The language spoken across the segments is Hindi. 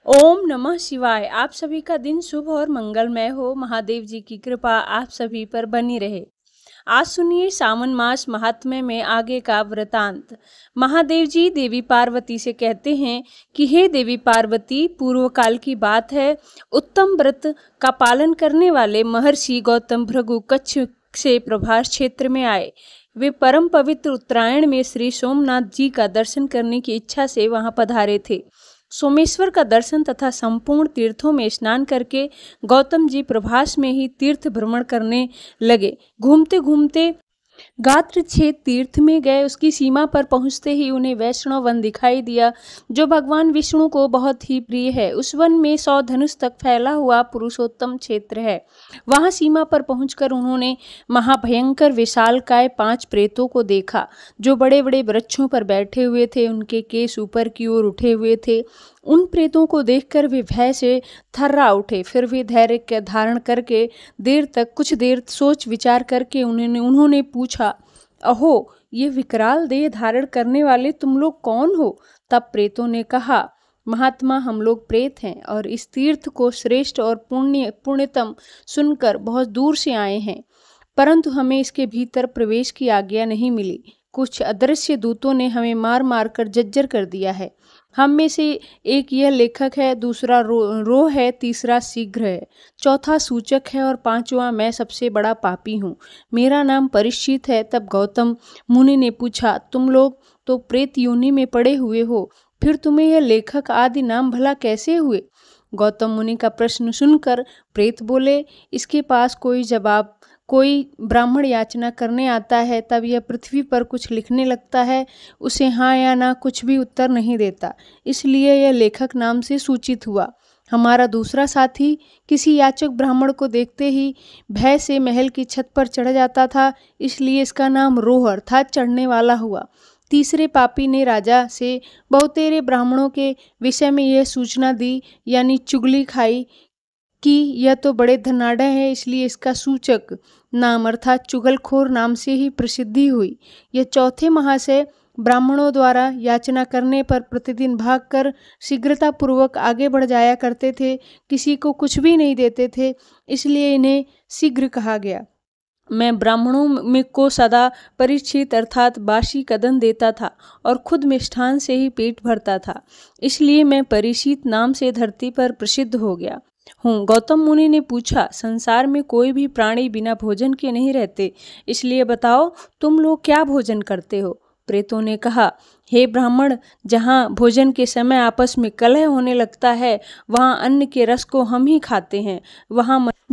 ओम नमः शिवाय। आप सभी का दिन शुभ और मंगलमय हो। महादेव जी की कृपा आप सभी पर बनी रहे। आज सुनिए सावन मास महात्म्य में आगे का वृतांत। महादेव जी देवी पार्वती से कहते हैं कि हे देवी पार्वती, पूर्व काल की बात है, उत्तम व्रत का पालन करने वाले महर्षि गौतम भृगु कच्छ से प्रभास क्षेत्र में आए। वे परम पवित्र उत्तरायण में श्री सोमनाथ जी का दर्शन करने की इच्छा से वहां पधारे थे। सोमेश्वर का दर्शन तथा संपूर्ण तीर्थों में स्नान करके गौतम जी प्रभास में ही तीर्थ भ्रमण करने लगे। घूमते घूमते गात्र छेद तीर्थ में गए। उसकी सीमा पर पहुंचते ही उन्हें वैष्णव वन दिखाई दिया, जो भगवान विष्णु को बहुत ही प्रिय है। उस वन में 100 धनुष तक फैला हुआ पुरुषोत्तम क्षेत्र है। वहां सीमा पर पहुंचकर उन्होंने महाभयंकर विशालकाय 5 प्रेतों को देखा, जो बड़े बड़े वृक्षों पर बैठे हुए थे। उनके केश ऊपर की ओर उठे हुए थे। उन प्रेतों को देखकर वे भय से थर्रा उठे। फिर वे धैर्य धारण करके कुछ देर सोच विचार करके उन्होंने पूछा, अहो, ये विकराल देह धारण करने वाले तुम लोग कौन हो? तब प्रेतों ने कहा, महात्मा, हम लोग प्रेत हैं और इस तीर्थ को श्रेष्ठ और पुण्यतम सुनकर बहुत दूर से आए हैं, परंतु हमें इसके भीतर प्रवेश की आज्ञा नहीं मिली। कुछ अदृश्य दूतों ने हमें मार मार कर जर्जर कर दिया है। हम में से एक यह लेखक है, दूसरा रोह है, तीसरा शीघ्र है, चौथा सूचक है और पांचवा मैं सबसे बड़ा पापी हूँ। मेरा नाम परीक्षित है। तब गौतम मुनि ने पूछा, तुम लोग तो प्रेत योनि में पड़े हुए हो, फिर तुम्हें यह लेखक आदि नाम भला कैसे हुए? गौतम मुनि का प्रश्न सुनकर प्रेत बोले, इसके पास कोई ब्राह्मण याचना करने आता है, तब यह पृथ्वी पर कुछ लिखने लगता है, उसे हाँ या ना कुछ भी उत्तर नहीं देता, इसलिए यह लेखक नाम से सूचित हुआ। हमारा दूसरा साथी किसी याचक ब्राह्मण को देखते ही भय से महल की छत पर चढ़ जाता था, इसलिए इसका नाम रोह अर्थात चढ़ने वाला हुआ। तीसरे पापी ने राजा से बहुतेरे ब्राह्मणों के विषय में यह सूचना दी, यानी चुगली खाई कि यह तो बड़े धनाढ़ है, इसलिए इसका सूचक नाम अर्थात चुगलखोर नाम से ही प्रसिद्धि हुई। यह चौथे महाशय ब्राह्मणों द्वारा याचना करने पर प्रतिदिन भागकर शीघ्रतापूर्वक आगे बढ़ जाया करते थे, किसी को कुछ भी नहीं देते थे, इसलिए इन्हें शीघ्र कहा गया। मैं ब्राह्मणों में को सदा परीक्षित अर्थात बासी कदन देता था और खुद मिष्ठान से ही पेट भरता था, इसलिए मैं परीक्षित नाम से धरती पर प्रसिद्ध हो गया हूँ। गौतम मुनि ने पूछा, संसार में कोई भी प्राणी बिना भोजन के नहीं रहते, इसलिए बताओ तुम लोग क्या भोजन करते हो? प्रेतों ने कहा, हे ब्राह्मण, जहाँ भोजन के समय आपस में कलह होने लगता है, वहाँ अन्न के रस को हम ही खाते हैं।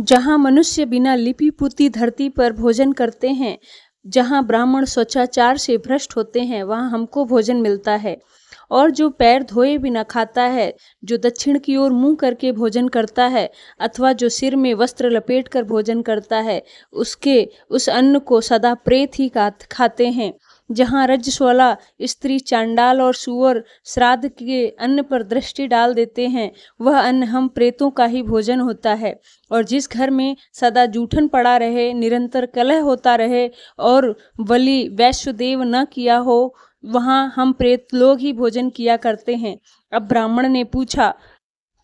जहाँ मनुष्य बिना लिपि पुती धरती पर भोजन करते हैं, जहाँ ब्राह्मण स्वच्छाचार से भ्रष्ट होते हैं, वहाँ हमको भोजन मिलता है। और जो पैर धोए बिना खाता है, जो दक्षिण की ओर मुंह करके भोजन करता है, अथवा जो सिर में वस्त्र लपेट कर भोजन करता है, उस अन्न को सदा प्रेत ही खाते हैं। जहाँ रजस्वला स्त्री, चांडाल और सूअर श्राद्ध के अन्न पर दृष्टि डाल देते हैं, वह अन्न हम प्रेतों का ही भोजन होता है। और जिस घर में सदा जूठन पड़ा रहे, निरंतर कलह होता रहे और बलि वैश्वदेव न किया हो, वहाँ हम प्रेत लोग ही भोजन किया करते हैं। अब ब्राह्मण ने पूछा,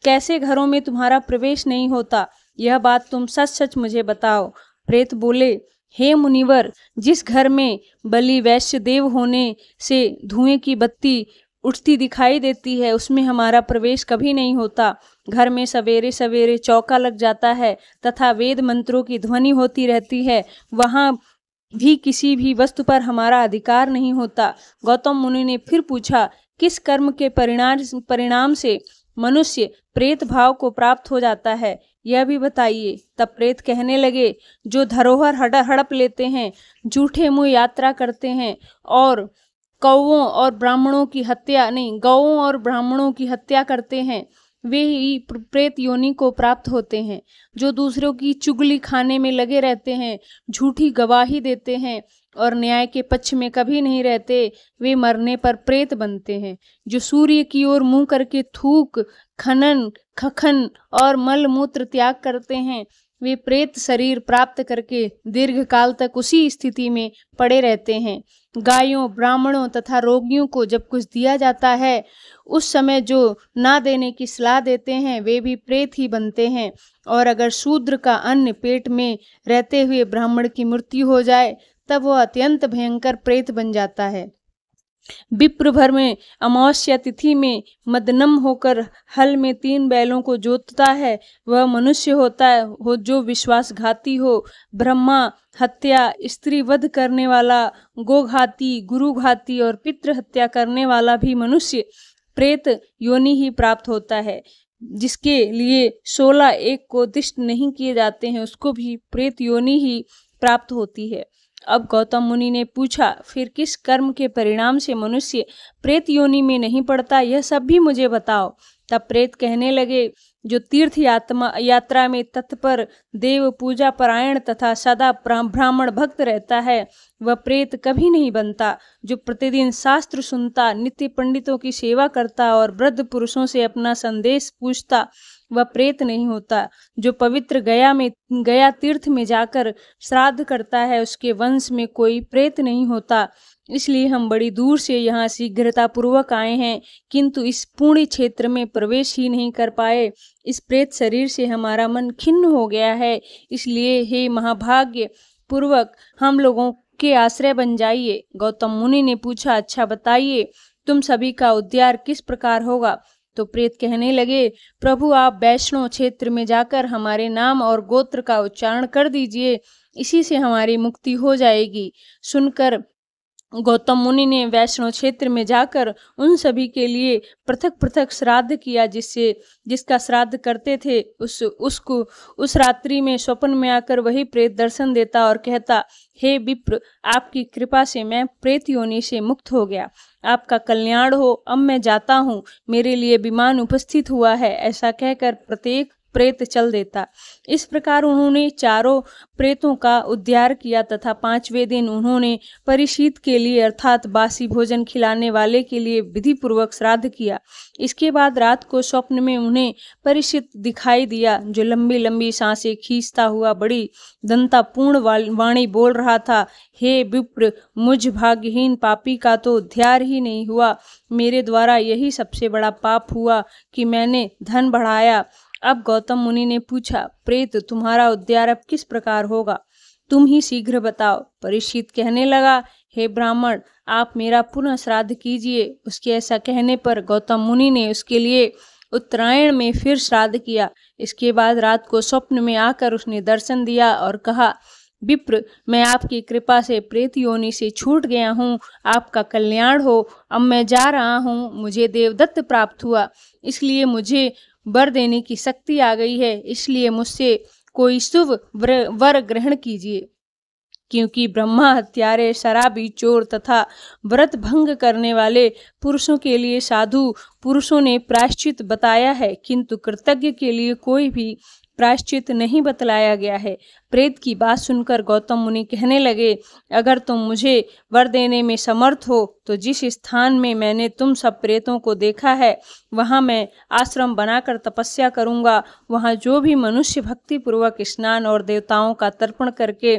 कैसे घरों में तुम्हारा प्रवेश नहीं होता? यह बात तुम सच सच मुझे बताओ। प्रेत बोले, हे मुनिवर, जिस घर में बलि वैश्य देव होने से धुएं की बत्ती उठती दिखाई देती है, उसमें हमारा प्रवेश कभी नहीं होता। घर में सवेरे सवेरे चौका लग जाता है तथा वेद मंत्रों की ध्वनि होती रहती है, वहाँ भी किसी भी वस्तु पर हमारा अधिकार नहीं होता। गौतम मुनि ने फिर पूछा, किस कर्म के परिणाम से मनुष्य प्रेत भाव को प्राप्त हो जाता है, यह भी बताइए। तब प्रेत कहने लगे, जो धरोहर हड़प लेते हैं, झूठे मुंह यात्रा करते हैं और गौओं और ब्राह्मणों की हत्या करते हैं, वे ही प्रेत योनि को प्राप्त होते हैं। जो दूसरों की चुगली खाने में लगे रहते हैं, झूठी गवाही देते हैं और न्याय के पक्ष में कभी नहीं रहते, वे मरने पर प्रेत बनते हैं। जो सूर्य की ओर मुंह करके थूक, खनन, खखन और मल मूत्र त्याग करते हैं, वे प्रेत शरीर प्राप्त करके दीर्घ काल तक उसी स्थिति में पड़े रहते हैं। गायों, ब्राह्मणों तथा रोगियों को जब कुछ दिया जाता है, उस समय जो ना देने की सलाह देते हैं वे भी प्रेत ही बनते हैं। और अगर शूद्र का अन्न पेट में रहते हुए ब्राह्मण की मृत्यु हो जाए, तब वह अत्यंत भयंकर प्रेत बन जाता है। विप्र भर में अमावस्या तिथि में मदनम होकर हल में 3 बैलों को जोतता है, वह मनुष्य होता है हो जो विश्वासघाती हो, ब्रह्मा हत्या, स्त्री वध करने वाला, गोघाती, गुरुघाती और पितृ हत्या करने वाला भी मनुष्य प्रेत योनि ही प्राप्त होता है। जिसके लिए 16 एक को दिष्ट नहीं किए जाते हैं, उसको भी प्रेत योनि ही प्राप्त होती है। अब गौतम मुनि ने पूछा, फिर किस कर्म के परिणाम से मनुष्य प्रेत योनि में नहीं पड़ता, यह सब भी मुझे बताओ। तब प्रेत कहने लगे, जो तीर्थ यात्रा में तत्पर, देव पूजा परायण तथा सदा ब्राह्मण भक्त रहता है, वह प्रेत कभी नहीं बनता। जो प्रतिदिन शास्त्र सुनता, नित्य पंडितों की सेवा करता और वृद्ध पुरुषों से अपना संदेश पूछता, वह प्रेत नहीं होता। जो पवित्र गया तीर्थ में जाकर श्राद्ध करता है, उसके वंश में कोई प्रेत नहीं होता। इसलिए हम बड़ी दूर से यहाँ शीघ्रता पूर्वक आए हैं, किंतु इस पुण्य क्षेत्र में प्रवेश ही नहीं कर पाए। इस प्रेत शरीर से हमारा मन खिन्न हो गया है, इसलिए हे महाभाग्य पूर्वक हम लोगों के आश्रय बन जाइए। गौतम मुनि ने पूछा, अच्छा बताइए, तुम सभी का उद्धार किस प्रकार होगा। तो प्रेत कहने लगे, प्रभु आप वैष्णव क्षेत्र में जाकर हमारे नाम और गोत्र का उच्चारण कर दीजिए, इसी से हमारी मुक्ति हो जाएगी। सुनकर गौतम मुनि ने वैष्णव क्षेत्र में जाकर उन सभी के लिए पृथक पृथक श्राद्ध किया, जिसका श्राद्ध करते थे उसको उस रात्रि में स्वप्न में आकर वही प्रेत दर्शन देता और कहता, हे विप्र, आपकी कृपा से मैं प्रेत योनि से मुक्त हो गया, आपका कल्याण हो, अब मैं जाता हूँ, मेरे लिए विमान उपस्थित हुआ है। ऐसा कहकर प्रत्येक प्रेत चल देता। इस प्रकार उन्होंने चारों प्रेतों का उद्धार किया तथा 5वें दिन उन्होंने परिचित के लिए अर्थात बासी भोजन खिलाने वाले के लिए विधि पूर्वक श्राद्ध किया। इसके बाद रात को स्वप्न में उन्हें परिचित दिखाई दिया, जो लंबी लंबी सांसें खींचता हुआ बड़ी दंतापूर्ण वाणी बोल रहा था, हे विप्र, मुझ भाग्यहीन पापी का तो उद्धार ही नहीं हुआ। मेरे द्वारा यही सबसे बड़ा पाप हुआ कि मैंने धन बढ़ाया। अब गौतम मुनि ने पूछा, प्रेत तुम्हारा उद्धार अब किस प्रकार होगा, तुम ही शीघ्र बताओ। परीक्षित कहने लगा, हे ब्राह्मण, आप मेरा पुनः श्राद्ध कीजिए। उसके ऐसा कहने पर गौतम मुनि ने उसके लिए उत्तरायण में फिर श्राद्ध किया। इसके बाद रात को स्वप्न में आकर उसने दर्शन दिया और कहा, विप्र, मैं आपकी कृपा से प्रेत योनि से छूट गया हूँ, आपका कल्याण हो। अब मैं जा रहा हूँ, मुझे देवदत्त प्राप्त हुआ, इसलिए मुझे वर देने की शक्ति आ गई है, इसलिए मुझसे कोई शुभ वर ग्रहण कीजिए। क्योंकि ब्रह्मा हत्यारे, शराबी, चोर तथा व्रत भंग करने वाले पुरुषों के लिए साधु पुरुषों ने प्रायश्चित बताया है, किंतु कृतज्ञ के लिए कोई भी प्रायश्चित नहीं बतलाया गया है। प्रेत की बात सुनकर गौतम मुनि कहने लगे, अगर तुम मुझे वर देने में समर्थ हो तो जिस स्थान में मैंने तुम सब प्रेतों को देखा है वहां मैं आश्रम बनाकर तपस्या करूंगा। वहां जो भी मनुष्य भक्ति पूर्वक स्नान और देवताओं का तर्पण करके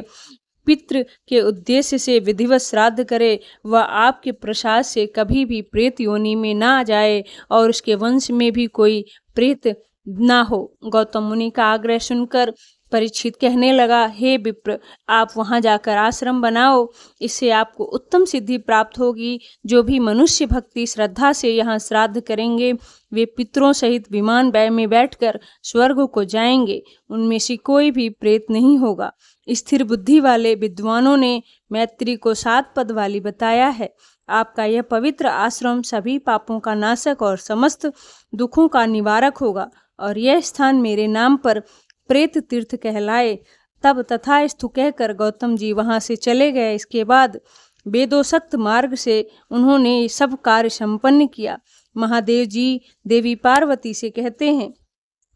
पितृ के उद्देश्य से विधिवत श्राद्ध करे, वह आपके प्रसाद से कभी भी प्रेत योनि में ना जाए और उसके वंश में भी कोई प्रेत ना हो। गौतम मुनि का आग्रह सुनकर परीक्षित कहने लगा, हे विप्र, आप वहां जाकर आश्रम बनाओ, इससे आपको उत्तम सिद्धि प्राप्त होगी। जो भी मनुष्य भक्ति श्रद्धा से यहाँ श्राद्ध करेंगे वे पितरों सहित विमान में बैठकर स्वर्ग को जाएंगे, उनमें से कोई भी प्रेत नहीं होगा। स्थिर बुद्धि वाले विद्वानों ने मैत्री को 7 पद वाली बताया है। आपका यह पवित्र आश्रम सभी पापों का नाशक और समस्त दुखों का निवारक होगा और यह स्थान मेरे नाम पर प्रेत तीर्थ कहलाए। तब तथास्तु कहकर गौतम जी वहां से चले गए। इसके बाद वेदोसक्त मार्ग से उन्होंने सब कार्य संपन्न किया। महादेव जी देवी पार्वती से कहते हैं,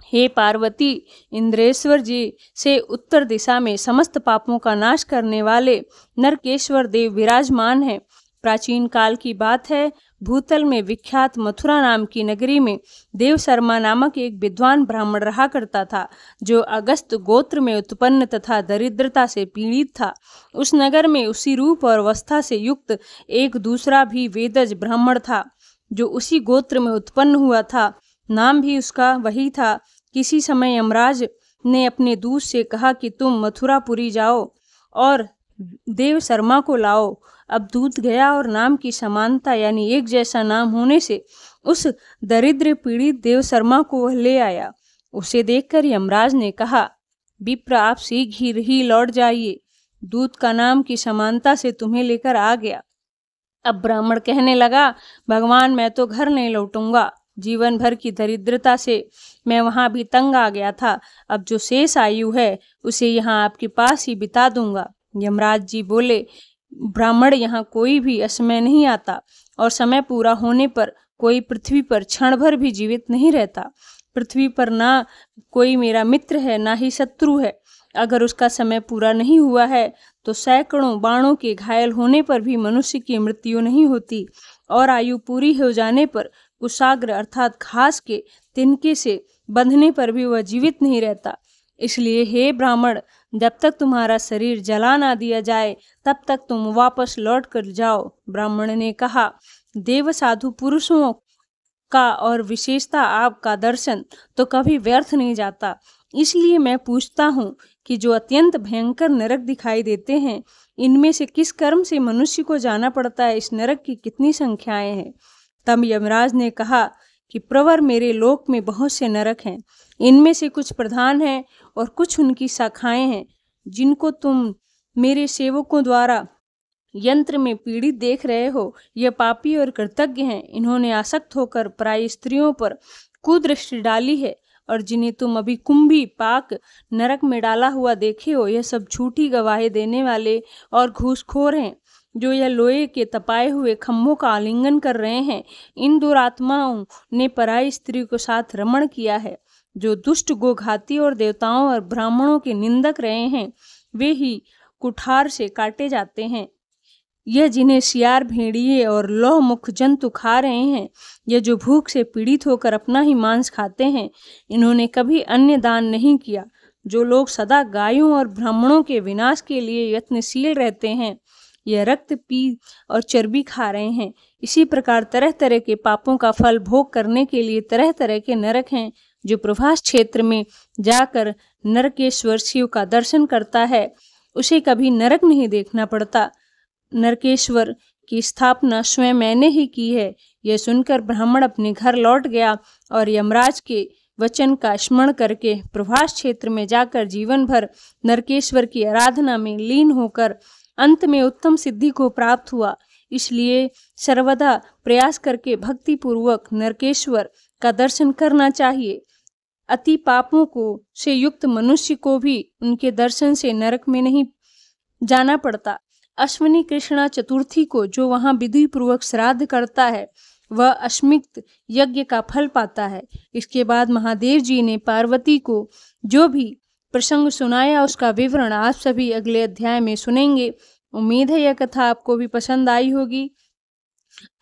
हे पार्वती, इंद्रेश्वर जी से उत्तर दिशा में समस्त पापों का नाश करने वाले नरकेश्वर देव विराजमान हैं। प्राचीन काल की बात है, भूतल में विख्यात मथुरा नाम की नगरी में देवशर्मा नामक एक विद्वान ब्राह्मण रहा करता था, जो अगस्त गोत्र में उत्पन्न तथा दरिद्रता से पीड़ित था। उस नगर में उसी रूप और अवस्था से युक्त एक दूसरा भी वेदज ब्राह्मण था, जो उसी गोत्र में उत्पन्न हुआ था। नाम भी उसका वही था। किसी समय यमराज ने अपने दूत से कहा कि तुम मथुरापुरी जाओ और देवशर्मा को लाओ। अब दूत गया और नाम की समानता यानी एक जैसा नाम होने से उस दरिद्र पीड़ित देवशर्मा को वह ले आया। उसे देखकर यमराज ने कहा, विप्र आप शीघ्र ही लौट जाइए, दूत का नाम की समानता से तुम्हें लेकर आ गया। अब ब्राह्मण कहने लगा, भगवान मैं तो घर नहीं लौटूंगा, जीवन भर की दरिद्रता से मैं वहां भी तंग आ गया था। अब जो शेष आयु है उसे यहाँ आपके पास ही बिता दूंगा। यमराज जी बोले, ब्राह्मण यहाँ कोई भी असमय नहीं आता और समय पूरा होने पर कोई पृथ्वी पर क्षण भर भी जीवित नहीं रहता। पृथ्वी पर ना कोई मेरा मित्र है ना ही शत्रु है। अगर उसका समय पूरा नहीं हुआ है तो सैकड़ों बाणों के घायल होने पर भी मनुष्य की मृत्यु नहीं होती और आयु पूरी हो जाने पर कुशाग्र अर्थात घास के तिनके से बंधने पर भी वह जीवित नहीं रहता। इसलिए हे ब्राह्मण, जब तक तुम्हारा शरीर जला ना दिया जाए तब तक तुम वापस लौट कर जाओ। ब्राह्मण ने कहा, देव साधु पुरुषों का और विशेषता आपका दर्शन तो कभी व्यर्थ नहीं जाता। इसलिए मैं पूछता हूँ कि जो अत्यंत भयंकर नरक दिखाई देते हैं, इनमें से किस कर्म से मनुष्य को जाना पड़ता है? इस नरक की कितनी संख्याएं हैं? तब यमराज ने कहा कि प्रवर, मेरे लोक में बहुत से नरक हैं। इनमें से कुछ प्रधान हैं और कुछ उनकी शाखाएं हैं, जिनको तुम मेरे सेवकों द्वारा यंत्र में पीड़ित देख रहे हो। यह पापी और कृतज्ञ हैं। इन्होंने आसक्त होकर पराई स्त्रियों पर कुदृष्टि डाली है और जिन्हें तुम अभी कुंभी पाक नरक में डाला हुआ देखे हो, यह सब झूठी गवाही देने वाले और घूसखोर हैं, जो यह लोहे के तपाए हुए खम्भों का आलिंगन कर रहे हैं। इन दुरात्माओं ने पराई स्त्री को साथ रमण किया है। जो दुष्ट गोघाती और देवताओं और ब्राह्मणों के निंदक रहे हैं, वे ही कुठार से काटे जाते हैं। यह जिन्हें सियार, भेड़िए और लौह मुख जंतु खा रहे हैं, यह जो भूख से पीड़ित होकर अपना ही मांस खाते हैं, इन्होंने कभी अन्य दान नहीं किया। जो लोग सदा गायों और ब्राह्मणों के विनाश के लिए यत्नशील रहते हैं, यह रक्त पी और चर्बी खा रहे हैं। इसी प्रकार तरह तरह के पापों का फल भोग करने के लिए तरह तरह के नरक हैं। जो प्रभास क्षेत्र में जाकर नरकेश्वर शिव का दर्शन करता है, उसे कभी नरक नहीं देखना पड़ता। नरकेश्वर की स्थापना स्वयं मैंने ही की है। यह सुनकर ब्राह्मण अपने घर लौट गया और यमराज के वचन का स्मरण करके प्रभास क्षेत्र में जाकर जीवन भर नरकेश्वर की आराधना में लीन होकर अंत में उत्तम सिद्धि को प्राप्त हुआ। इसलिए सर्वदा प्रयास करके भक्ति पूर्वक नरकेश्वर का दर्शन करना चाहिए। अति पापों को से युक्त मनुष्य को भी उनके दर्शन से नरक में नहीं जाना पड़ता। अश्विनी कृष्णा चतुर्थी को जो वहां विधि पूर्वक श्राद्ध करता है, वह अश्मित यज्ञ का फल पाता है। इसके बाद महादेव जी ने पार्वती को जो भी प्रसंग सुनाया, उसका विवरण आप सभी अगले अध्याय में सुनेंगे। उम्मीद है यह कथा आपको भी पसंद आई होगी।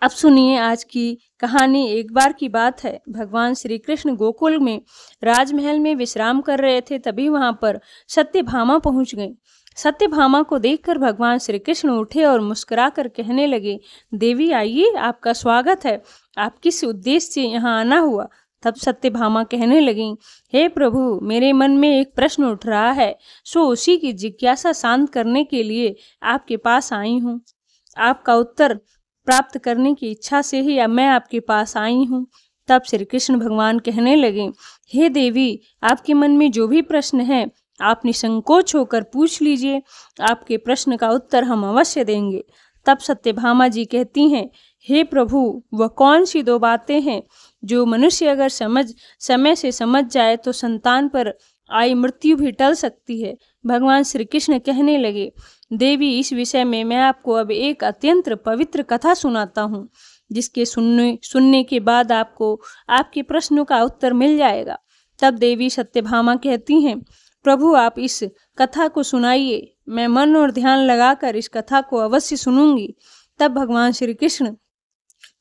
अब सुनिए आज की कहानी। एक बार की बात है, भगवान श्री कृष्ण गोकुल में राजमहल में विश्राम कर रहे थे। तभी वहां पर सत्यभामा पहुंच गई। सत्यभामा को देखकर भगवान श्री कृष्ण उठे और मुस्कुराकर कहने लगे, देवी आइए, आपका स्वागत है। आप किस उद्देश्य से यहाँ आना हुआ? तब सत्यभामा कहने लगी, हे प्रभु, मेरे मन में एक प्रश्न उठ रहा है, सो उसी की जिज्ञासा शांत करने के लिए आपके पास आई हूँ। आपका उत्तर प्राप्त करने की इच्छा से ही अब मैं आपके पास आई हूँ। तब श्री कृष्ण भगवान कहने लगे, हे देवी, आपके मन में जो भी प्रश्न है आप निसंकोच होकर पूछ लीजिए। आपके प्रश्न का उत्तर हम अवश्य देंगे। तब सत्यभामा जी कहती हैं, हे प्रभु, वह कौन सी दो बातें हैं जो मनुष्य अगर समय से समझ जाए तो संतान पर आई मृत्यु भी टल सकती है? भगवान श्री कृष्ण कहने लगे, देवी, इस विषय में मैं आपको अब एक अत्यंत पवित्र कथा सुनाता हूँ, जिसके सुनने के बाद आपको आपके प्रश्नों का उत्तर मिल जाएगा। तब देवी सत्यभामा कहती हैं, प्रभु, आप इस कथा को सुनाइए, मैं मन और ध्यान लगाकर इस कथा को अवश्य सुनूंगी। तब भगवान श्री कृष्ण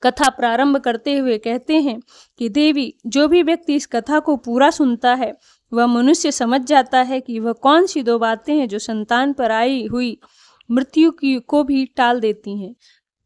कथा प्रारंभ करते हुए कहते हैं कि देवी, जो भी व्यक्ति इस कथा को पूरा सुनता है वह मनुष्य समझ जाता है कि वह कौन सी दो बातें हैं जो संतान पर आई हुई मृत्यु की को भी टाल देती हैं।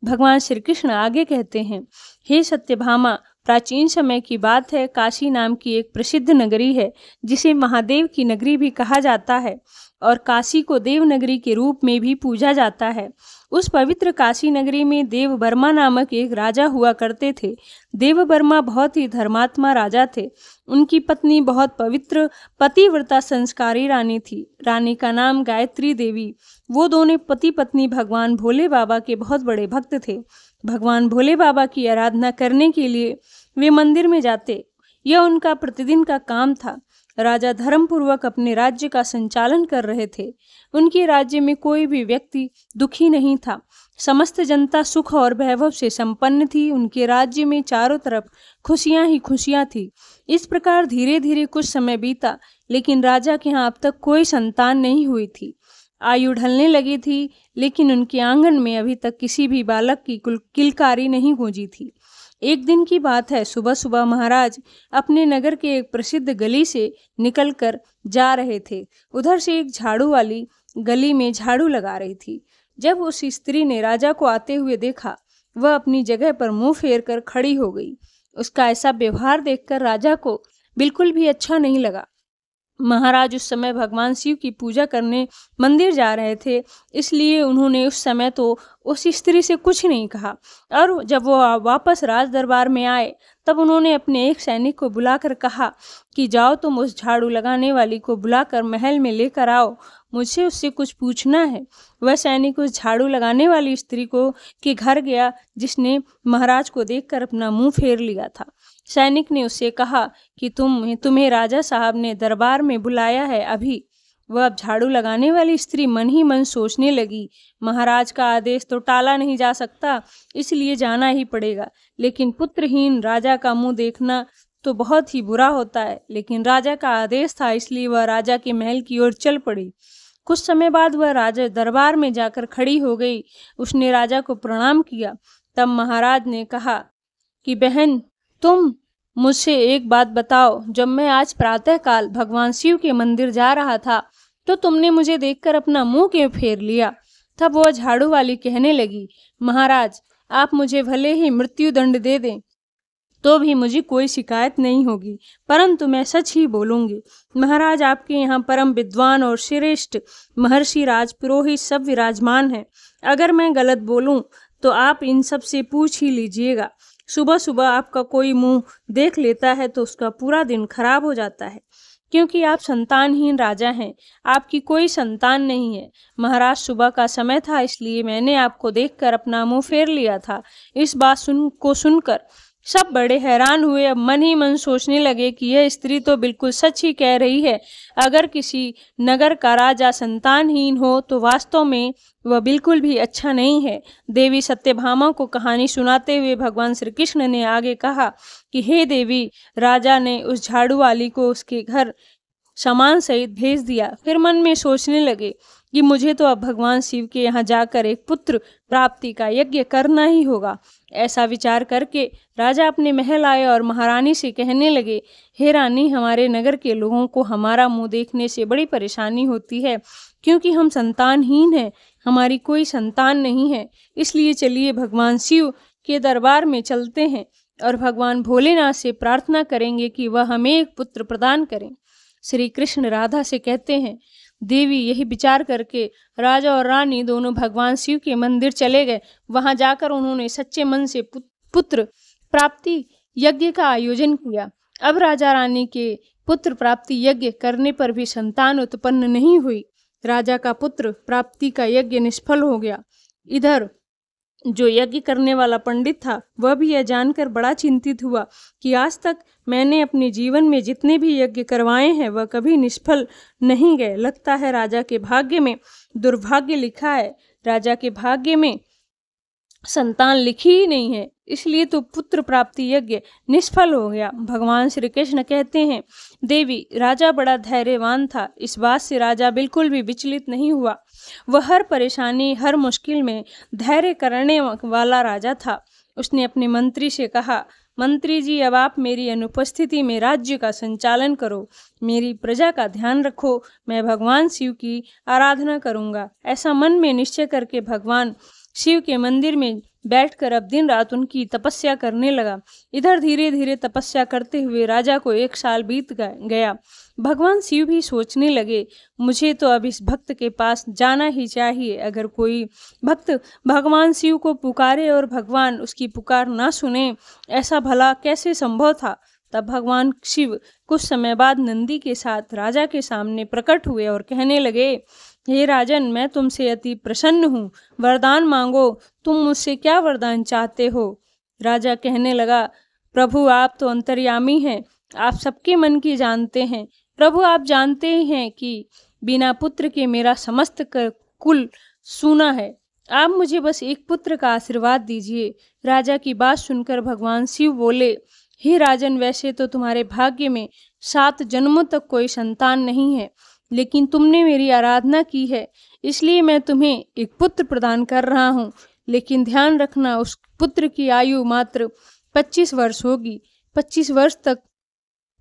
भगवान श्री कृष्ण आगे कहते हैं, हे सत्यभामा, प्राचीन समय की बात है, काशी नाम की एक प्रसिद्ध नगरी है जिसे महादेव की नगरी भी कहा जाता है और काशी को देव नगरी के रूप में भी पूजा जाता है। उस पवित्र काशी नगरी में देवबर्मा नामक एक राजा हुआ करते थे। देवबर्मा बहुत ही धर्मात्मा राजा थे। उनकी पत्नी बहुत पवित्र पतिव्रता संस्कारी रानी थी। रानी का नाम गायत्री देवी। वो दोनों पति पत्नी भगवान भोले बाबा के बहुत बड़े भक्त थे। भगवान भोले बाबा की आराधना करने के लिए वे मंदिर में जाते। यह उनका प्रतिदिन का काम था। राजा धर्मपूर्वक अपने राज्य का संचालन कर रहे थे। उनके राज्य में कोई भी व्यक्ति दुखी नहीं था। समस्त जनता सुख और वैभव से संपन्न थी। उनके राज्य में चारों तरफ खुशियां ही खुशियां थी। इस प्रकार धीरे धीरे कुछ समय बीता, लेकिन राजा के यहाँ अब तक कोई संतान नहीं हुई थी। आयु ढलने लगी थी, लेकिन उनके आंगन में अभी तक किसी भी बालक की किलकारी नहीं गूंजी थी। एक दिन की बात है, सुबह सुबह महाराज अपने नगर के एक प्रसिद्ध गली से निकलकर जा रहे थे। उधर से एक झाड़ू वाली गली में झाड़ू लगा रही थी। जब उस स्त्री ने राजा को आते हुए देखा, वह अपनी जगह पर मुंह फेर कर खड़ी हो गई। उसका ऐसा व्यवहार देखकर राजा को बिल्कुल भी अच्छा नहीं लगा। महाराज उस समय भगवान शिव की पूजा करने मंदिर जा रहे थे, इसलिए उन्होंने उस समय तो उस स्त्री से कुछ नहीं कहा। और जब वो वापस राज दरबार में आए, तब उन्होंने अपने एक सैनिक को बुलाकर कहा कि जाओ तुम उस झाड़ू लगाने वाली को बुलाकर महल में लेकर आओ, मुझे उससे कुछ पूछना है। वह सैनिक उस झाड़ू लगाने वाली स्त्री को के घर गया, जिसने महाराज को देखकर अपना मुंह फेर लिया था। सैनिक ने उससे कहा कि तुम्हें राजा साहब ने दरबार में बुलाया है अभी। वह अब झाड़ू लगाने वाली स्त्री मन ही मन सोचने लगी, महाराज का आदेश तो टाला नहीं जा सकता, इसलिए जाना ही पड़ेगा। लेकिन पुत्रहीन राजा का मुंह देखना तो बहुत ही बुरा होता है। लेकिन राजा का आदेश था, इसलिए वह राजा के महल की ओर चल पड़ी। कुछ समय बाद वह राजा दरबार में जाकर खड़ी हो गई। उसने राजा को प्रणाम किया। तब महाराज ने कहा कि बहन, तुम मुझसे एक बात बताओ, जब मैं आज प्रातःकाल भगवान शिव के मंदिर जा रहा था तो तुमने मुझे देखकर अपना मुंह क्यों फेर लिया? तब वह झाड़ू वाली कहने लगी, महाराज, आप मुझे भले ही मृत्यु दंड दे दें तो भी मुझे कोई शिकायत नहीं होगी, परंतु मैं सच ही बोलूंगी। महाराज, आपके यहाँ परम विद्वान और श्रेष्ठ महर्षि राज पुरोहित सब विराजमान हैं। अगर मैं गलत बोलूं तो आप इन सब से पूछ ही लीजिएगा। सुबह सुबह आपका कोई मुंह देख लेता है तो उसका पूरा दिन खराब हो जाता है, क्योंकि आप संतानहीन राजा हैं। आपकी कोई संतान नहीं है। महाराज, सुबह का समय था, इसलिए मैंने आपको देखकर अपना मुंह फेर लिया था। इस बात सुनकर सब बड़े हैरान हुए। अब मन ही मन सोचने लगे कि यह स्त्री तो बिल्कुल सच ही कह रही है। अगर किसी नगर का राजा संतानहीन हो तो वास्तव में वह बिल्कुल भी अच्छा नहीं है। देवी सत्यभामा को कहानी सुनाते हुए भगवान श्री कृष्ण ने आगे कहा कि हे देवी, राजा ने उस झाड़ू वाली को उसके घर सामान सहित भेज दिया। फिर मन में सोचने लगे कि मुझे तो अब भगवान शिव के यहाँ जाकर एक पुत्र प्राप्ति का यज्ञ करना ही होगा। ऐसा विचार करके राजा अपने महल आए और महारानी से कहने लगे, हे रानी, हमारे नगर के लोगों को हमारा मुंह देखने से बड़ी परेशानी होती है, क्योंकि हम संतानहीन हैं, हमारी कोई संतान नहीं है। इसलिए चलिए भगवान शिव के दरबार में चलते हैं और भगवान भोलेनाथ से प्रार्थना करेंगे कि वह हमें एक पुत्र प्रदान करें। श्री कृष्ण राधा से कहते हैं, देवी, यही विचार करके राजा और रानी दोनों भगवान शिव के मंदिर चले गए। वहां जाकर उन्होंने सच्चे मन से पुत्र प्राप्ति यज्ञ का आयोजन किया। अब राजा रानी के पुत्र प्राप्ति यज्ञ करने पर भी संतान उत्पन्न नहीं हुई। राजा का पुत्र प्राप्ति का यज्ञ निष्फल हो गया। इधर जो यज्ञ करने वाला पंडित था, वह भी यह जानकर बड़ा चिंतित हुआ कि आज तक मैंने अपने जीवन में जितने भी यज्ञ करवाए हैं वह कभी निष्फल नहीं गए। लगता है राजा के भाग्य में दुर्भाग्य लिखा है। राजा के भाग्य में संतान लिखी ही नहीं है, इसलिए तो पुत्र प्राप्ति यज्ञ निष्फल हो गया। भगवान श्री कृष्ण कहते हैं, देवी, राजा बड़ा धैर्यवान था। इस बात से राजा बिल्कुल भी विचलित नहीं हुआ। वह हर परेशानी, हर मुश्किल में धैर्य करने वाला राजा था। उसने अपने मंत्री से कहा, मंत्री जी, अब आप मेरी अनुपस्थिति में राज्य का संचालन करो, मेरी प्रजा का ध्यान रखो, मैं भगवान शिव की आराधना करूंगा। ऐसा मन में निश्चय करके भगवान शिव के मंदिर में बैठकर अब दिन रात उनकी तपस्या करने लगा। इधर धीरे धीरे तपस्या करते हुए राजा को 1 साल बीत गया। भगवान शिव भी सोचने लगे, मुझे तो अब इस भक्त के पास जाना ही चाहिए। अगर कोई भक्त भगवान शिव को पुकारे और भगवान उसकी पुकार ना सुने, ऐसा भला कैसे संभव था। तब भगवान शिव कुछ समय बाद नंदी के साथ राजा के सामने प्रकट हुए और कहने लगे, हे राजन, मैं तुमसे अति प्रसन्न हूँ, वरदान मांगो, तुम मुझसे क्या वरदान चाहते हो। राजा कहने लगा, प्रभु आप तो अंतर्यामी हैं, आप सबके मन की जानते हैं। प्रभु आप जानते ही हैं कि बिना पुत्र के मेरा समस्त कुल सूना है, आप मुझे बस एक पुत्र का आशीर्वाद दीजिए। राजा की बात सुनकर भगवान शिव बोले, हे राजन, वैसे तो तुम्हारे भाग्य में 7 जन्मों तक कोई संतान नहीं है, लेकिन तुमने मेरी आराधना की है, इसलिए मैं तुम्हें एक पुत्र प्रदान कर रहा हूँ। लेकिन ध्यान रखना, उस पुत्र की आयु मात्र 25 वर्ष होगी। 25 वर्ष तक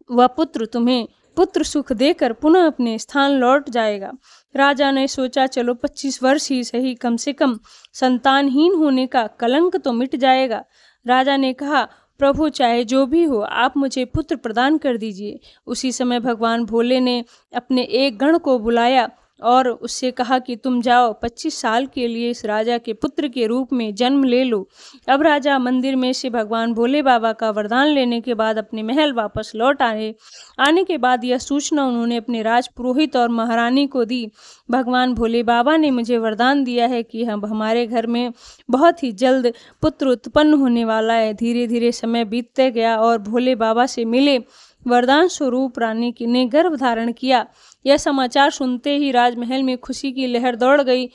वह पुत्र तुम्हें पुत्र सुख देकर पुनः अपने स्थान लौट जाएगा। राजा ने सोचा, चलो 25 वर्ष ही सही, कम से कम संतानहीन होने का कलंक तो मिट जाएगा। राजा ने कहा, प्रभु चाहे जो भी हो, आप मुझे पुत्र प्रदान कर दीजिए। उसी समय भगवान भोले ने अपने एक गण को बुलाया और उससे कहा कि तुम जाओ, 25 साल के लिए इस राजा के पुत्र के रूप में जन्म ले लो। अब राजा मंदिर में से भगवान भोले बाबा का वरदान लेने के बाद अपने महल वापस लौट आए। आने के बाद यह सूचना उन्होंने अपने राज पुरोहित और महारानी को दी। भगवान भोले बाबा ने मुझे वरदान दिया है कि हम हमारे घर में बहुत ही जल्द पुत्र उत्पन्न होने वाला है। धीरे धीरे समय बीतते गया और भोले बाबा से मिले वरदान स्वरूप रानी ने गर्भ धारण किया। यह समाचार सुनते ही राजमहल में खुशी की लहर दौड़ गई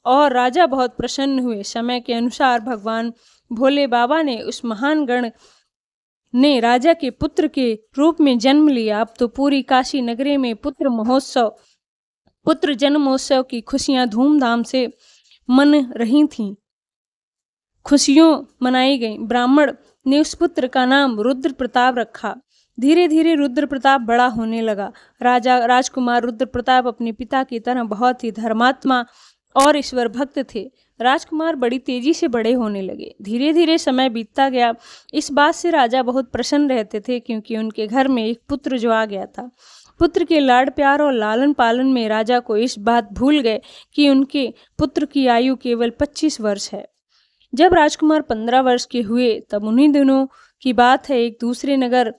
और राजा बहुत प्रसन्न हुए। समय के अनुसार भगवान भोले बाबा ने उस महान गण ने राजा के पुत्र के रूप में जन्म लिया। अब तो पूरी काशी नगरी में पुत्र जन्मोत्सव की खुशियां धूमधाम से मन रही थीं। खुशियों मनाई गई। ब्राह्मण ने उस पुत्र का नाम रुद्र प्रताप रखा। धीरे धीरे रुद्र प्रताप बड़ा होने लगा। राजकुमार रुद्र प्रताप अपने पिता की तरह बहुत ही धर्मात्मा और ईश्वर भक्त थे। राजकुमार बड़ी तेजी से बड़े होने लगे। धीरे धीरे समय बीतता गया। इस बात से राजा बहुत प्रसन्न रहते थे क्योंकि उनके घर में एक पुत्र जो आ गया था। पुत्र के लाड प्यार और लालन पालन में राजा को इस बात भूल गए कि उनके पुत्र की आयु केवल 25 वर्ष है। जब राजकुमार 15 वर्ष के हुए तब उन्हीं दिनों की बात है, एक दूसरे नगर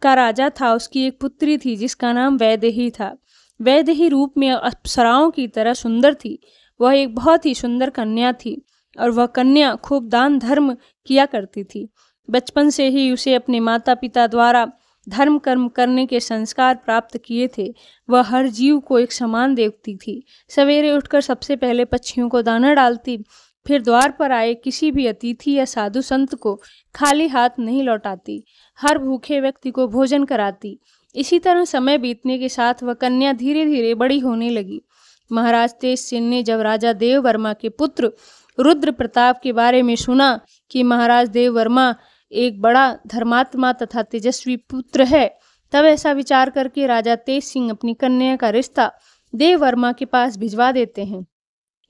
का राजा था। उसकी एक पुत्री थी जिसका नाम वैदेही था। वैदेही रूप में अप्सराओं की तरह सुंदर थी। वह एक बहुत ही सुंदर कन्या थी और वह कन्या खूब दान धर्म किया करती थी। बचपन से ही उसे अपने माता पिता द्वारा धर्म कर्म करने के संस्कार प्राप्त किए थे। वह हर जीव को एक समान देखती थी। सवेरे उठकर सबसे पहले पक्षियों को दाना डालती, फिर द्वार पर आए किसी भी अतिथि या साधु संत को खाली हाथ नहीं लौटाती, हर भूखे व्यक्ति को भोजन कराती। इसी तरह समय बीतने के साथ वह कन्या धीरे धीरे बड़ी होने लगी। महाराज तेजसेन ने जब राजा देववर्मा के पुत्र रुद्र प्रताप के बारे में सुना कि महाराज देववर्मा एक बड़ा धर्मात्मा तथा तेजस्वी पुत्र है, तब ऐसा विचार करके राजा तेज सिंह अपनी कन्या का रिश्ता देववर्मा के पास भिजवा देते हैं।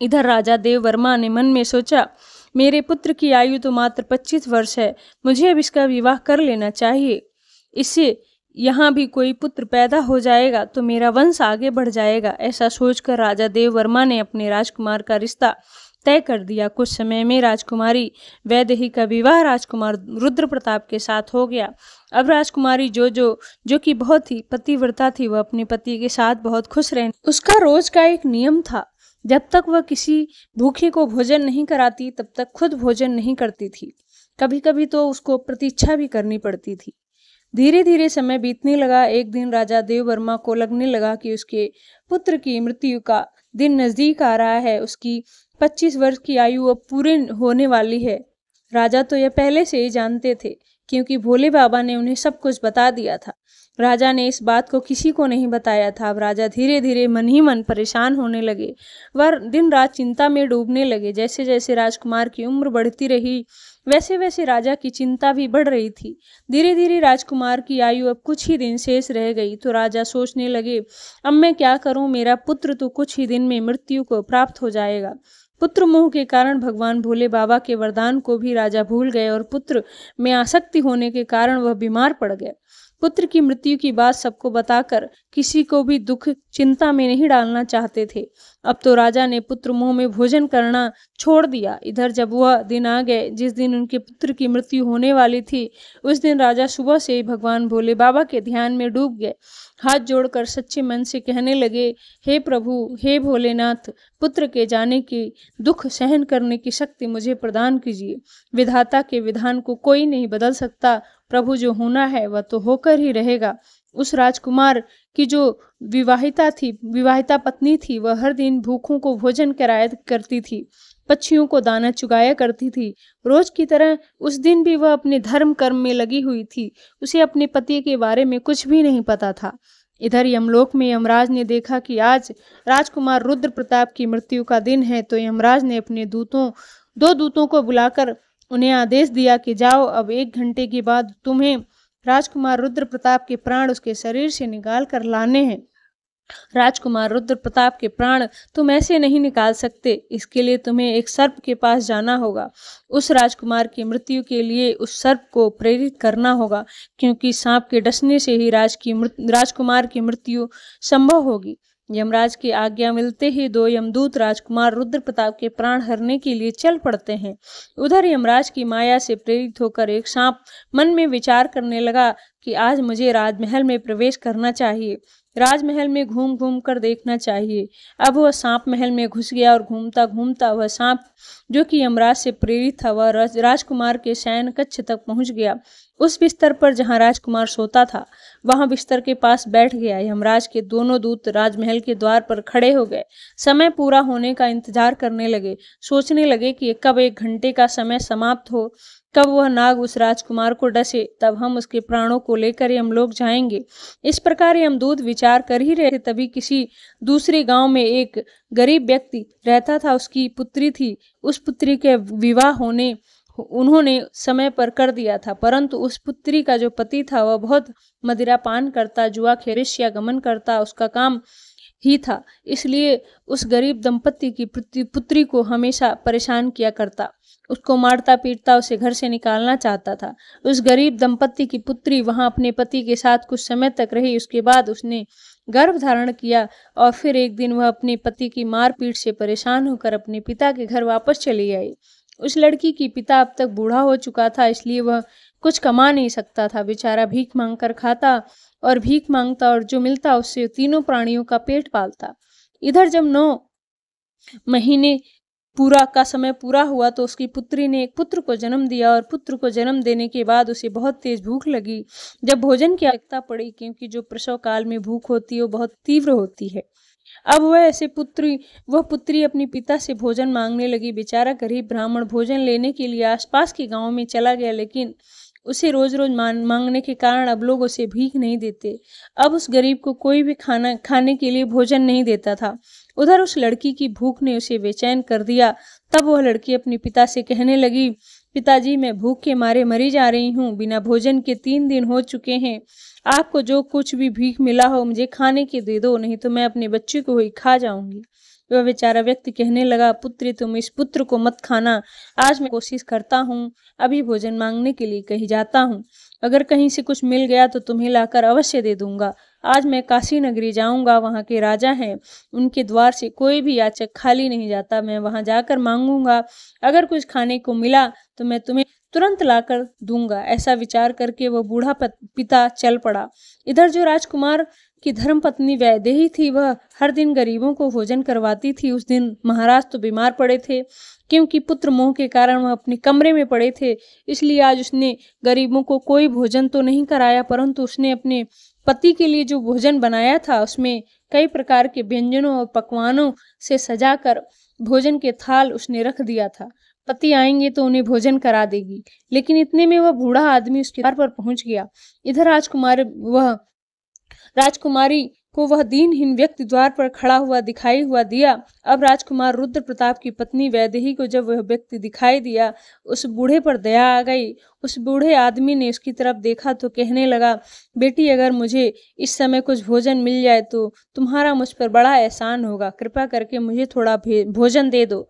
इधर राजा देववर्मा ने मन में सोचा, मेरे पुत्र की आयु तो मात्र 25 वर्ष है, मुझे अब इसका विवाह कर लेना चाहिए। इससे यहाँ भी कोई पुत्र पैदा हो जाएगा तो मेरा वंश आगे बढ़ जाएगा। ऐसा सोचकर राजा देववर्मा ने अपने राजकुमार का रिश्ता तय कर दिया। कुछ समय में राजकुमारी वैदेही का विवाह राजकुमार रुद्र प्रताप के साथ हो गया। अब राजकुमारी जो कि बहुत ही पतिव्रता थी, वह अपने पति के साथ बहुत खुश रहने। उसका रोज का एक नियम था, जब तक वह किसी भूखे को भोजन नहीं कराती तब तक खुद भोजन नहीं करती थी। कभी कभी तो उसको प्रतीक्षा भी करनी पड़ती थी। धीरे धीरे समय बीतने लगा। एक दिन राजा देववर्मा को लगने लगा कि उसके पुत्र की मृत्यु का दिन नजदीक आ रहा है। उसकी 25 वर्ष की आयु अब पूरी होने वाली है। राजा तो यह पहले से ही जानते थे क्योंकि भोले बाबा ने उन्हें सब कुछ बता दिया था। राजा ने इस बात को किसी को नहीं बताया था। अब राजा धीरे धीरे मन ही मन परेशान होने लगे। वह दिन रात चिंता में डूबने लगे। जैसे जैसे राजकुमार की उम्र बढ़ती रही वैसे वैसे राजा की चिंता भी बढ़ रही थी। धीरे धीरे राजकुमार की आयु अब कुछ ही दिन शेष रह गई तो राजा सोचने लगे, अब मैं क्या करूं, मेरा पुत्र तो कुछ ही दिन में मृत्यु को प्राप्त हो जाएगा। पुत्र मोह के कारण भगवान भोले बाबा के वरदान को भी राजा भूल गए और पुत्र में आसक्ति होने के कारण वह बीमार पड़ गए। पुत्र की मृत्यु की बात सबको बताकर किसी को भी दुख चिंता में नहीं डालना चाहते थे। अब तो राजा ने पुत्र मोह में भोजन करना छोड़ दिया। इधर जब वह दिन आ गए जिस दिन उनके पुत्र की मृत्यु होने वाली थी, उस दिन राजा सुबह से ही भगवान भोले बाबा के ध्यान में डूब गए। हाथ जोड़कर सच्चे मन से कहने लगे, हे प्रभु, हे भोलेनाथ, पुत्र के जाने की दुख सहन करने की शक्ति मुझे प्रदान कीजिए। विधाता के विधान को कोई नहीं बदल सकता। प्रभु, जो होना है वह तो होकर ही रहेगा। उस राजकुमार की जो विवाहिता पत्नी थी, वह हर दिन भूखों को भोजन कराया करती थी, पक्षियों को दाना चुगाया करती थी। रोज की तरह उस दिन भी वह अपने धर्म कर्म में लगी हुई थी। उसे अपने पति के बारे में कुछ भी नहीं पता था। इधर यमलोक में यमराज ने देखा कि आज राजकुमार रुद्र प्रताप की मृत्यु का दिन है, तो यमराज ने अपने दो दूतों को बुलाकर उन्हें आदेश दिया कि जाओ, अब 1 घंटे के बाद तुम्हें राजकुमार रुद्र प्रताप के प्राण उसके शरीर से निकाल कर लाने हैं। राजकुमार रुद्र प्रताप के प्राण तुम ऐसे नहीं निकाल सकते। इसके लिए तुम्हें एक सर्प के पास जाना होगा। उस राजकुमार की मृत्यु के लिए उस सर्प को प्रेरित करना होगा, क्योंकि सांप के डसने से ही राजकुमार की मृत्यु संभव होगी। यमराज की आज्ञा मिलते ही 2 यमदूत राजकुमार रुद्र प्रताप के प्राण हरने के लिए चल पड़ते हैं। उधर यमराज की माया से प्रेरित होकर एक सांप मन में विचार करने लगा कि आज मुझे राजमहल में प्रवेश करना चाहिए, राजमहल में घूम घूम कर देखना चाहिए। अब वह सांप महल में घुस गया और घूमता घूमता वह सांप, जो कि यमराज से प्रेरित था, वह राजकुमार के शयन कक्ष तक पहुंच गया। उस बिस्तर पर जहां राजकुमार सोता था, वहां बिस्तर के पास बैठ गया। यमराज के दोनों दूत राजमहल के द्वार पर खड़े हो गए। समय पूरा होने का इंतजार करने लगे। सोचने लगे कि कब 1 घंटे का समय समाप्त हो, कब वह नाग उस राजकुमार को डसे, तब हम उसके प्राणों को लेकर यमलोक जाएंगे। इस प्रकार यमदूत विचार कर ही रहे थे, तभी किसी दूसरे गांव में एक गरीब व्यक्ति रहता था। उसकी पुत्री थी। उस पुत्री के विवाह उन्होंने समय पर कर दिया था, परंतु उस पुत्री का जो पति था वह बहुत मदिरापान करता, जुआ खेल गमन करता उसका काम ही था। इसलिए उस गरीब दंपत्ति की पुत्री को हमेशा परेशान किया करता, उसको मारता पीटता, उसे घर से निकालना चाहता था। उस गरीब दंपत्ति की पुत्री वहां अपने पति के साथ कुछ समय तक रही। उसके बाद उसने गर्भ धारण किया और फिर एक दिन वह अपने पति की मारपीट से परेशान होकर अपने पिता के घर वापस चली आई। उस लड़की की पिता अब तक बूढ़ा हो चुका था, इसलिए वह कुछ कमा नहीं सकता था। बेचारा भीख मांगकर खाता और भीख मांगता और जो मिलता उससे तीनों प्राणियों का पेट पालता। इधर जब 9 महीने का समय पूरा हुआ तो उसकी पुत्री ने एक पुत्र को जन्म दिया और पुत्र को जन्म देने के बाद उसे बहुत तेज भूख लगी। जब भोजन की आवश्यकता पड़ी, क्योंकि जो प्रसव काल में भूख होती है वो बहुत तीव्र होती है, अब वह पुत्री अपनी पिता से भोजन मांगने लगी। बेचारा गरीब ब्राह्मण भोजन लेने के लिए आसपास के गांव में चला गया, लेकिन उसे रोज रोज मांगने के कारण अब लोग उसे भीख नहीं देते। अब उस गरीब को कोई भी खाने के लिए भोजन नहीं देता था। उधर उस लड़की की भूख ने उसे बेचैन कर दिया। तब वह लड़की अपने पिता से कहने लगी, पिताजी, मैं भूख के मारे मरी जा रही हूँ। बिना भोजन के 3 दिन हो चुके हैं। आपको जो कुछ भी भीख मिला हो मुझे खाने के दे दो, नहीं तो मैं अपने बच्चे को ही खा जाऊंगी। वह बेचारा व्यक्ति कहने लगा, पुत्री, तुम इस पुत्र को मत खाना। आज मैं कोशिश करता हूँ, अभी भोजन मांगने के लिए कहीं जाता हूँ। अगर कहीं से कुछ मिल गया तो तुम्हें लाकर अवश्य दे दूंगा। आज मैं काशी नगरी जाऊंगा, वहाँ के राजा हैं, उनके द्वार से कोई भी याचक खाली नहीं जाता। मैं वहाँ जाकर मांगूंगा, अगर कुछ खाने को मिला तो मैं तुम्हें तुरंत लाकर दूंगा। ऐसा विचार करके वह बूढ़ा पिता चल पड़ा। इधर जो राजकुमार की धर्मपत्नी वैदेही थी, वह हर दिन गरीबों को भोजन करवाती थी। उस दिन महाराज तो बीमार पड़े थे, क्योंकि पुत्र मोह के कारण वह अपने कमरे में पड़े थे। इसलिए आज उसने गरीबों को कोई भोजन तो नहीं कराया, परंतु उसने अपने पति के लिए जो भोजन बनाया था उसमें कई प्रकार के व्यंजनों और पकवानों से सजाकर भोजन के थाल उसने रख दिया था। पति आएंगे तो उन्हें भोजन करा देगी। लेकिन इतने में वह बूढ़ा आदमी उसके द्वार पर पहुंच गया। इधर राजकुमार वह राजकुमारी को वह दीनहीन व्यक्ति द्वार पर खड़ा हुआ दिखाई हुआ दिया। अब राजकुमार रुद्र प्रताप की पत्नी वैदेही को जब वह व्यक्ति दिखाई दिया, उस बूढ़े पर दया आ गई। उस बूढ़े आदमी ने उसकी तरफ देखा तो कहने लगा, बेटी, अगर मुझे इस समय कुछ भोजन मिल जाए तो तुम्हारा मुझ पर बड़ा एहसान होगा। कृपा करके मुझे थोड़ा भोजन दे दो।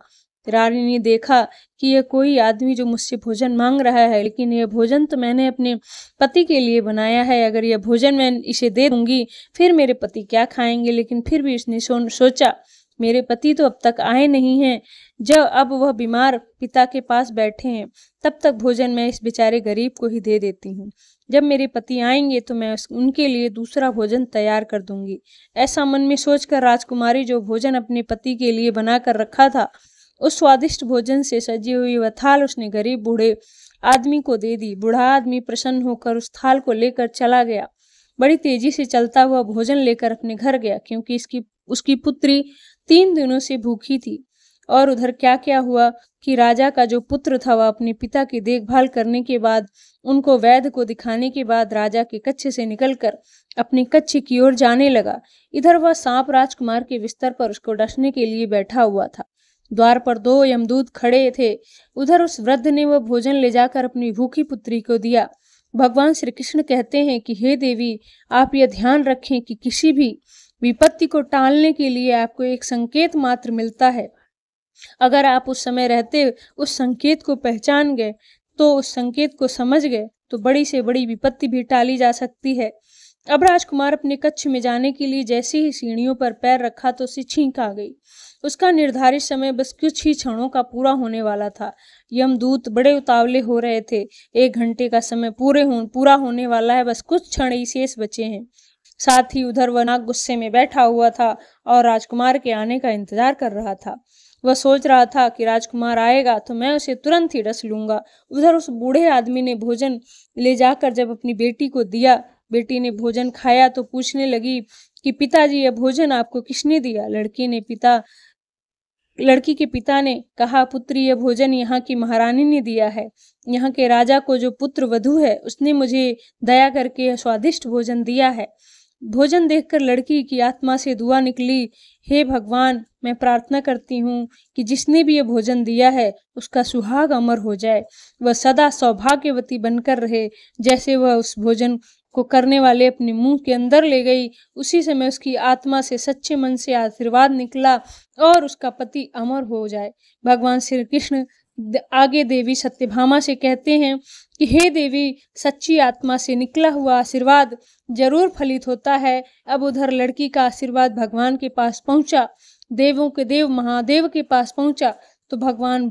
रानी ने देखा कि यह कोई आदमी जो मुझसे भोजन मांग रहा है, लेकिन यह भोजन तो मैंने अपने पति के लिए बनाया है। अगर यह भोजन मैं इसे दे दूंगी फिर मेरे पति क्या खाएंगे। लेकिन फिर भी उसने सोचा, मेरे पति तो अब तक आए नहीं हैं। जब अब वह बीमार पिता के पास बैठे हैं, तब तक भोजन मैं इस बेचारे गरीब को ही दे देती हूँ। जब मेरे पति आएंगे तो मैं उनके लिए दूसरा भोजन तैयार कर दूंगी। ऐसा मन में सोचकर राजकुमारी जो भोजन अपने पति के लिए बना कर रखा था, उस स्वादिष्ट भोजन से सजी हुई वह थाल उसने गरीब बूढ़े आदमी को दे दी। बूढ़ा आदमी प्रसन्न होकर उस थाल को लेकर चला गया। बड़ी तेजी से चलता हुआ भोजन लेकर अपने घर गया, क्योंकि उसकी पुत्री 3 दिनों से भूखी थी। और उधर क्या क्या हुआ कि राजा का जो पुत्र था वह अपने पिता की देखभाल करने के बाद, उनको वैद्य को दिखाने के बाद राजा के कक्ष से निकलकर अपने कक्ष की ओर जाने लगा। इधर वह सांप राजकुमार के बिस्तर पर उसको डसने के लिए बैठा हुआ था। द्वार पर 2 यमदूत खड़े थे। उधर उस वृद्ध ने वह भोजन ले जाकर अपनी भूखी पुत्री को दिया। भगवान श्री कृष्ण कहते हैं कि हे देवी, आप यह ध्यान रखें कि किसी भी विपत्ति को टालने के लिए आपको एक संकेत मात्र मिलता है। अगर आप उस समय रहते उस संकेत को पहचान गए, तो उस संकेत को समझ गए, तो बड़ी से बड़ी विपत्ति भी टाली जा सकती है। अब राजकुमार अपने कक्ष में जाने के लिए जैसे ही सीढ़ियों पर पैर रखा तो उसे छींक आ गई। उसका निर्धारित समय बस कुछ ही क्षणों का पूरा होने वाला था। यमदूत बड़े उतावले हो रहे थे। 1 घंटे का समय पूरा होने वाला है, बस कुछ क्षण ही शेष बचे हैं। साथ ही उधर वह नाग गुस्से में बैठा हुआ था और राजकुमार के आने का इंतजार कर रहा था। वह सोच रहा था कि राजकुमार आएगा तो मैं उसे तुरंत ही डस लूंगा। उधर उस बूढ़े आदमी ने भोजन ले जाकर जब अपनी बेटी को दिया, बेटी ने भोजन खाया तो पूछने लगी कि पिताजी, यह भोजन आपको किसने दिया? लड़की के पिता ने कहा, पुत्री, यह भोजन यहाँ की महारानी ने दिया है। यहाँ के राजा को जो पुत्र वधू है उसने मुझे दया करके यह स्वादिष्ट भोजन दिया है। भोजन देखकर लड़की की आत्मा से दुआ निकली, हे भगवान, मैं प्रार्थना करती हूँ कि जिसने भी यह भोजन दिया है उसका सुहाग अमर हो जाए, वह सदा सौभाग्यवती बनकर रहे। जैसे वह उस भोजन को करने वाले अपने मुंह के अंदर ले गई, उसी समय उसकी आत्मा से सच्चे मन से आशीर्वाद निकला और उसका पति अमर हो जाए। भगवान श्री कृष्ण आगे देवी सत्यभामा से कहते हैं कि हे देवी, सच्ची आत्मा से निकला हुआ आशीर्वाद जरूर फलित होता है। अब उधर लड़की का आशीर्वाद भगवान के पास पहुंचा, देवों के देव महादेव के पास पहुंचा, तो भगवान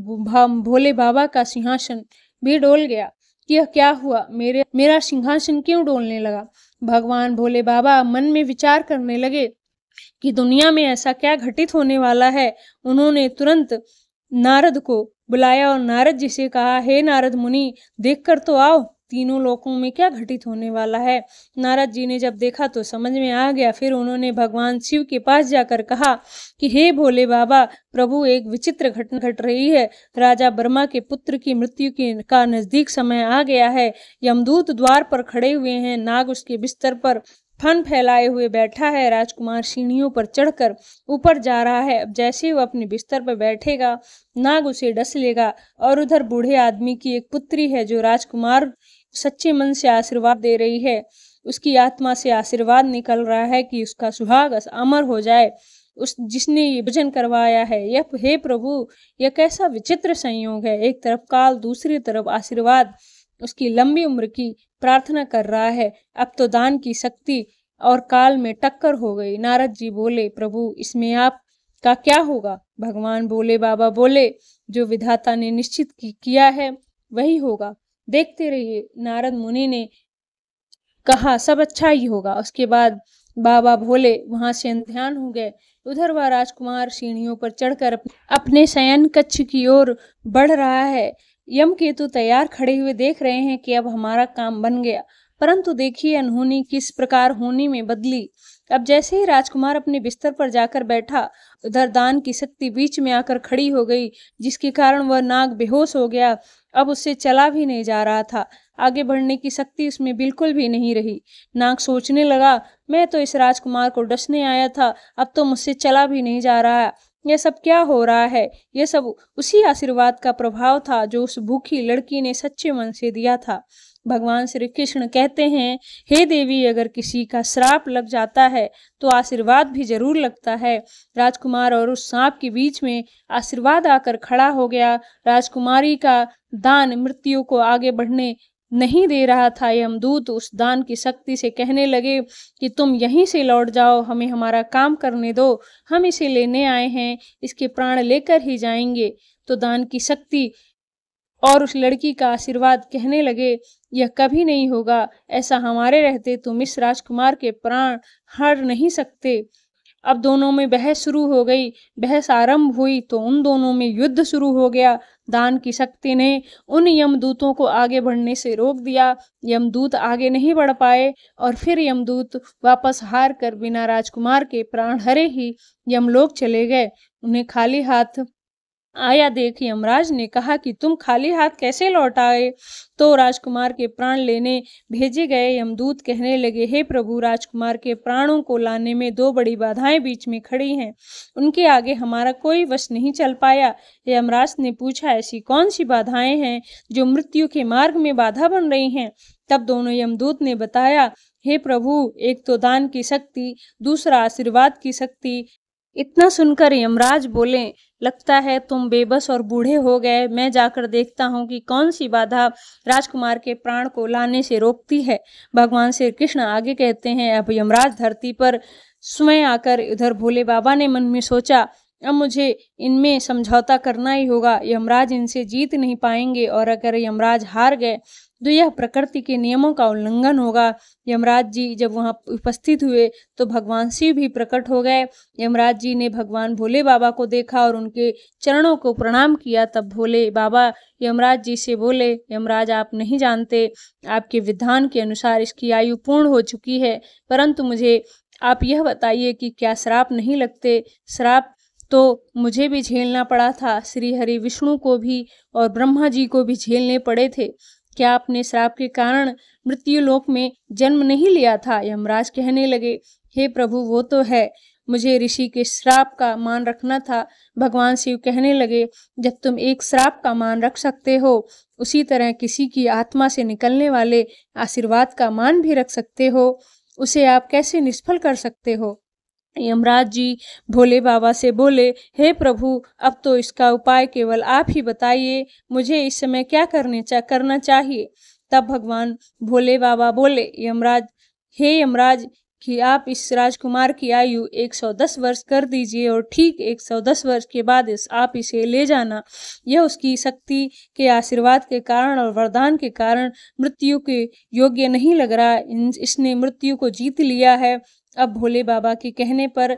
भोले बाबा का सिंहासन भी डोल गया। यह क्या हुआ? मेरा सिंहासन क्यों डोलने लगा? भगवान भोले बाबा मन में विचार करने लगे कि दुनिया में ऐसा क्या घटित होने वाला है। उन्होंने तुरंत नारद को बुलाया और नारद जी से कहा, हे नारद मुनि, देखकर तो आओ, तीनों लोकों में क्या घटित होने वाला है। नारद जी ने जब देखा तो समझ में आ गया। फिर उन्होंने भगवान शिव के पास जाकर कहा कि हे भोले बाबा, प्रभु, एक विचित्र घटना घट रही है। राजा ब्रह्मा के पुत्र की मृत्यु का नजदीक समय आ गया है। यमदूत द्वार पर खड़े हुए हैं। नाग उसके बिस्तर पर फन फैलाए हुए बैठा है। राजकुमार सीढ़ियों पर चढ़कर ऊपर जा रहा है। अब जैसे वह अपने बिस्तर पर बैठेगा, नाग उसे डस लेगा। और उधर बूढ़े आदमी की एक पुत्री है जो राजकुमार सच्चे मन से आशीर्वाद दे रही है। उसकी आत्मा से आशीर्वाद निकल रहा है कि उसका सुहाग अमर हो जाए, जिसने ये भजन करवाया है। यह हे प्रभु, यह कैसा विचित्र संयोग है। एक तरफ काल, दूसरी तरफ आशीर्वाद। उसकी लंबी उम्र की प्रार्थना कर रहा है। अब तो दान की शक्ति और काल में टक्कर हो गई। नारद जी बोले, प्रभु, इसमें आप का क्या होगा? भगवान भोले बाबा बोले, जो विधाता ने निश्चित किया है वही होगा, देखते रहिए। नारद मुनि ने कहा, सब अच्छा ही होगा। उसके बाद बाबा भोले वहां से अंतर्ध्यान हो गए। उधर वह राजकुमार सीढ़ियों पर चढ़कर अपने शयन कक्ष की ओर बढ़ रहा है। यमकेतु तैयार खड़े हुए देख रहे हैं कि अब हमारा काम बन गया। परंतु देखिए अनहोनी किस प्रकार होनी में बदली। अब जैसे ही राजकुमार अपने बिस्तर पर जाकर बैठा, उधर दान की शक्ति बीच में आकर खड़ी हो गई, जिसके कारण वह नाग बेहोश हो गया। अब उससे चला भी नहीं जा रहा था, आगे बढ़ने की शक्ति उसमें बिल्कुल भी नहीं रही। नाग सोचने लगा, मैं तो इस राजकुमार को डसने आया था, अब तो मुझसे चला भी नहीं जा रहा। यह सब क्या हो रहा है? यह सब उसी आशीर्वाद का प्रभाव था जो उस भूखी लड़की ने सच्चे मन से दिया था। भगवान श्री कृष्ण कहते हैं, हे देवी, अगर किसी का श्राप लग जाता है तो आशीर्वाद भी जरूर लगता है। राजकुमार और उस सांप के बीच में आशीर्वाद आकर खड़ा हो गया। राजकुमारी का दान मृत्यु को आगे बढ़ने नहीं दे रहा था। यमदूत उस दान की शक्ति से कहने लगे कि तुम यहीं से लौट जाओ, हमें हमारा काम करने दो, हम इसे लेने आए हैं, इसके प्राण लेकर ही जाएंगे। तो दान की शक्ति और उस लड़की का आशीर्वाद कहने लगे, यह कभी नहीं होगा, ऐसा हमारे रहते तुम इस राजकुमार के प्राण हर नहीं सकते। अब दोनों में बहस शुरू हो गई। बहस आरंभ हुई तो उन दोनों में युद्ध शुरू हो गया। दान की शक्ति ने उन यमदूतों को आगे बढ़ने से रोक दिया। यमदूत आगे नहीं बढ़ पाए और फिर यमदूत वापस हार कर बिना राजकुमार के प्राण हरे ही यमलोक चले गए। उन्हें खाली हाथ आया देख यमराज ने कहा कि तुम खाली हाथ कैसे लौट आए? तो राजकुमार के प्राण लेने भेजे गए यमदूत कहने लगे, हे प्रभु, राजकुमार के प्राणों को लाने में दो बड़ी बाधाएं बीच में खड़ी हैं, उनके आगे हमारा कोई वश नहीं चल पाया। यमराज ने पूछा, ऐसी कौन सी बाधाएं हैं जो मृत्यु के मार्ग में बाधा बन रही हैं? तब दोनों यमदूत ने बताया, हे प्रभु, एक तो दान की शक्ति, दूसरा आशीर्वाद की शक्ति। इतना सुनकर यमराज बोले, लगता है तुम बेबस और बूढ़े हो गए, मैं जाकर देखता हूँ कि कौन सी बाधा राजकुमार के प्राण को लाने से रोकती है। भगवान श्री कृष्ण आगे कहते हैं, अब यमराज धरती पर स्वयं आकर उधर भोले बाबा ने मन में सोचा, अब मुझे इनमें समझौता करना ही होगा। यमराज इनसे जीत नहीं पाएंगे और अगर यमराज हार गए तो यह प्रकृति के नियमों का उल्लंघन होगा। यमराज जी जब वहां उपस्थित हुए तो भगवान शिव भी प्रकट हो गए। यमराज जी ने भगवान भोले बाबा को देखा और उनके चरणों को प्रणाम किया। तब भोले बाबा यमराज जी से बोले, यमराज, आप नहीं जानते, आपके विधान के अनुसार इसकी आयु पूर्ण हो चुकी है, परंतु मुझे आप यह बताइए कि क्या श्राप नहीं लगते? श्राप तो मुझे भी झेलना पड़ा था, श्री हरि विष्णु को भी और ब्रह्मा जी को भी झेलने पड़े थे। क्या आपने श्राप के कारण मृत्यु लोक में जन्म नहीं लिया था? यमराज कहने लगे, हे प्रभु, वो तो है, मुझे ऋषि के श्राप का मान रखना था। भगवान शिव कहने लगे, जब तुम एक श्राप का मान रख सकते हो, उसी तरह किसी की आत्मा से निकलने वाले आशीर्वाद का मान भी रख सकते हो, उसे आप कैसे निष्फल कर सकते हो? यमराज जी भोले बाबा से बोले, हे प्रभु, अब तो इसका उपाय केवल आप ही बताइए, मुझे इस समय क्या करना चाहिए? तब भगवान भोले बाबा बोले, यमराज, हे यमराज, कि आप इस राजकुमार की आयु 110 वर्ष कर दीजिए और ठीक 110 वर्ष के बाद आप इसे ले जाना। यह उसकी शक्ति के आशीर्वाद के कारण और वरदान के कारण मृत्यु के योग्य नहीं लग रहा। इसने मृत्यु को जीत लिया है। अब भोले बाबा के कहने पर